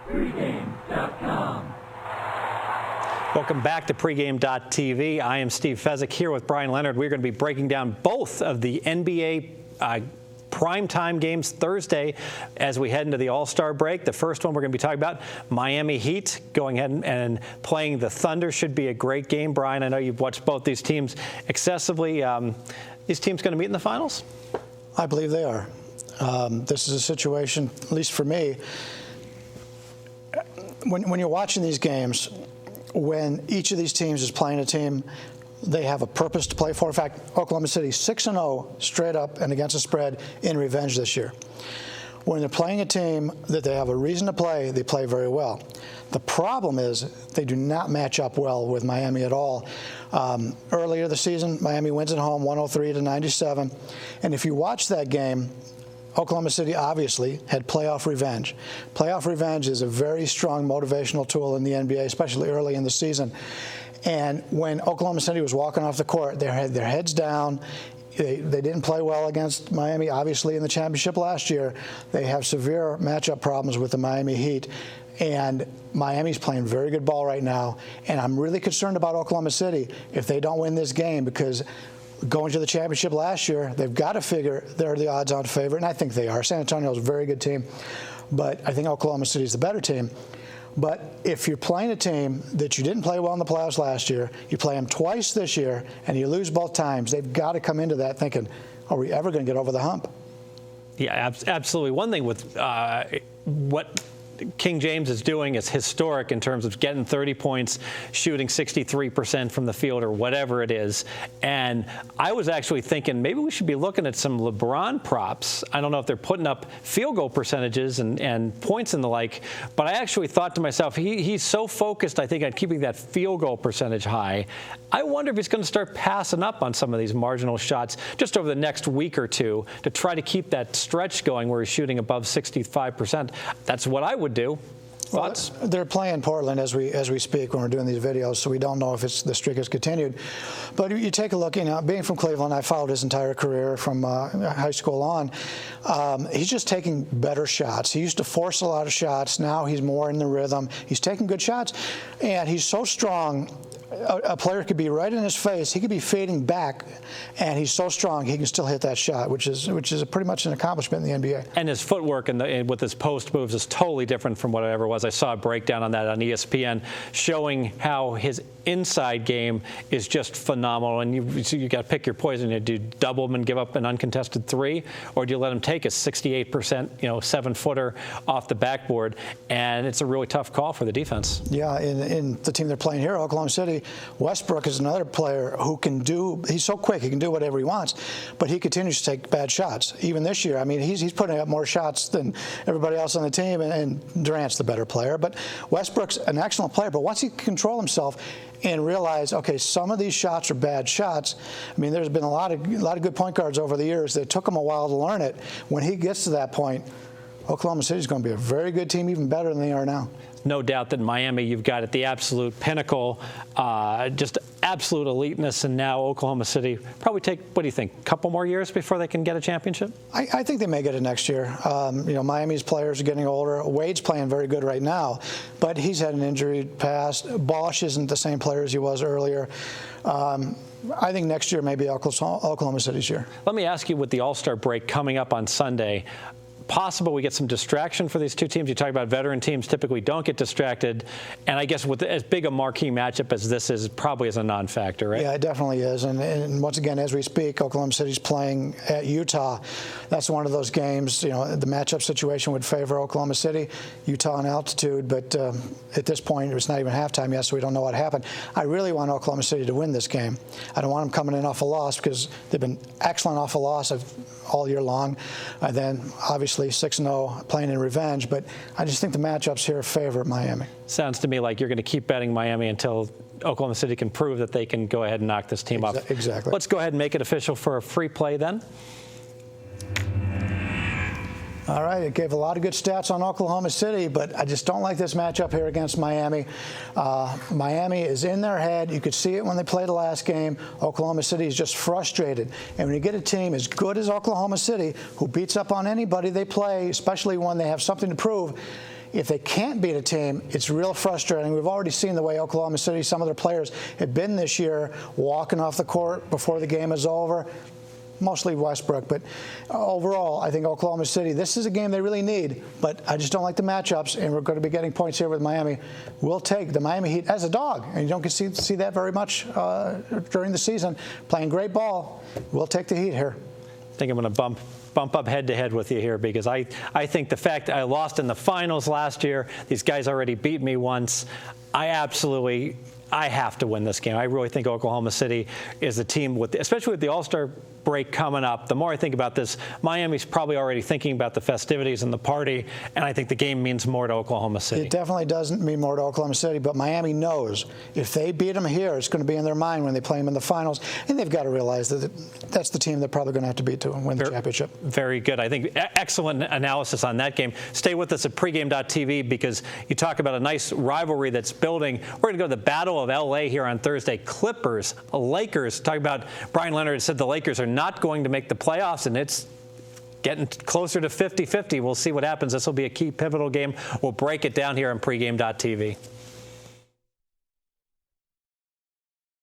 Pregame.com. Welcome back to Pregame.tv. I am Steve Fezzik here with Bryan Leonard. We're going to be breaking down both of the NBA primetime games Thursday as we head into the All-Star break. The first one we're going to be talking about, Miami Heat going ahead and playing the Thunder. Should be a great game. Bryan, I know you've watched both these teams excessively. These teams going to meet in the finals? I believe they are. This is a situation, at least for me, when you're watching these games, when each of these teams is playing a team, they have a purpose to play for. In fact, Oklahoma City 6-0 straight up and against the spread in revenge this year. When they're playing a team that they have a reason to play, they play very well. The problem is they do not match up well with Miami at all. Earlier this season, Miami wins at home 103-97. And if you watch that game, Oklahoma City obviously had playoff revenge. Playoff revenge is a very strong motivational tool in the NBA, especially early in the season. And when Oklahoma City was walking off the court, they had their heads down. They didn't play well against Miami, obviously, in the championship last year. They have severe matchup problems with the Miami Heat. And Miami's playing very good ball right now. And I'm really concerned about Oklahoma City if they don't win this game, because going to the championship last year, they've got to figure they're the odds-on favorite, and I think they are. San Antonio is a very good team, but I think Oklahoma City is the better team. But if you're playing a team that you didn't play well in the playoffs last year, you play them twice this year, and you lose both times, they've got to come into that thinking, are we ever going to get over the hump? Yeah, absolutely. One thing with what King James is doing is historic in terms of getting 30 points, shooting 63% from the field or whatever it is. And I was actually thinking maybe we should be looking at some LeBron props. I don't know if they're putting up field goal percentages and points and the like, but I actually thought to myself, he's so focused, I think, on keeping that field goal percentage high. I wonder if he's going to start passing up on some of these marginal shots just over the next week or two to try to keep that stretch going where he's shooting above 65%. That's what I would do. Thoughts? Well, they're playing Portland as we speak when we're doing these videos, so we don't know if the streak has continued. But you take a look, being from Cleveland, I followed his entire career from high school on. He's just taking better shots. He used to force a lot of shots. Now he's more in the rhythm. He's taking good shots, and he's so strong. A player could be right in his face. He could be fading back, and he's so strong he can still hit that shot, which is pretty much an accomplishment in the NBA. And his footwork and with his post moves is totally different from what it ever was. I saw a breakdown on that on ESPN showing how his inside game is just phenomenal. And you got to pick your poison. Do you double him and give up an uncontested three, or do you let him take a 68%, 7-footer off the backboard? And it's a really tough call for the defense. Yeah, in the team they're playing here, Oklahoma City, Westbrook is another player who can he's so quick, he can do whatever he wants, but he continues to take bad shots. Even this year, I mean, he's putting up more shots than everybody else on the team, and Durant's the better player. But Westbrook's an excellent player, but once he can control himself and realize, okay, some of these shots are bad shots. I mean, there's been a lot of good point guards over the years. It took him a while to learn it. When he gets to that point, Oklahoma City is going to be a very good team, even better than they are now. No doubt that Miami, you've got at the absolute pinnacle, just absolute eliteness, and now Oklahoma City probably take, what do you think, a couple more years before they can get a championship? I think they may get it next year. Miami's players are getting older. Wade's playing very good right now, but he's had an injury past. Bosch isn't the same player as he was earlier. I think next year may be Oklahoma City's year. Let me ask you, with the All-Star break coming up on Sunday, possible we get some distraction for these two teams? You talk about veteran teams typically don't get distracted, and I guess with as big a marquee matchup as this is, probably is a non-factor, right? Yeah, it definitely is. And once again, as we speak, Oklahoma City's playing at Utah. That's one of those games, the matchup situation would favor Oklahoma City. Utah on altitude, but at this point, it's not even halftime yet, so we don't know what happened. I really want Oklahoma City to win this game. I don't want them coming in off a loss, because they've been excellent off a loss all year long. And then, obviously, 6-0 playing in revenge, but I just think the matchups here favor Miami. Sounds to me like you're going to keep betting Miami until Oklahoma City can prove that they can go ahead and knock this team off. Exactly. Let's go ahead and make it official for a free play then. All right, it gave a lot of good stats on Oklahoma City, but I just don't like this matchup here against Miami. Miami is in their head. You could see it when they played the last game. Oklahoma City is just frustrated. And when you get a team as good as Oklahoma City, who beats up on anybody they play, especially when they have something to prove, If they can't beat a team, it's real frustrating. We've already seen the way Oklahoma City, some of their players have been this year, walking off the court before the game is over. Mostly Westbrook, but overall, I think Oklahoma City, this is a game they really need, but I just don't like the matchups, and we're going to be getting points here with Miami. We'll take the Miami Heat as a dog, and you don't get to see that very much during the season. Playing great ball, we'll take the Heat here. I think I'm going to bump up head-to-head with you here, because I think the fact that I lost in the finals last year, these guys already beat me once, I have to win this game. I really think Oklahoma City is the team, especially with the All-Star break coming up. The more I think about this, Miami's probably already thinking about the festivities and the party, and I think the game means more to Oklahoma City. It definitely doesn't mean more to Oklahoma City, but Miami knows if they beat them here, it's going to be in their mind when they play them in the finals, and they've got to realize that that's the team they're probably going to have to beat to win the championship. Very good. I think excellent analysis on that game. Stay with us at pregame.tv, because you talk about a nice rivalry that's building. We're going to go to the Battle of L.A. here on Thursday. Clippers, Lakers. Talking about Bryan Leonard said the Lakers are not going to make the playoffs, and it's getting closer to 50-50. We'll see what happens. This will be a key pivotal game. We'll break it down here on pregame.tv.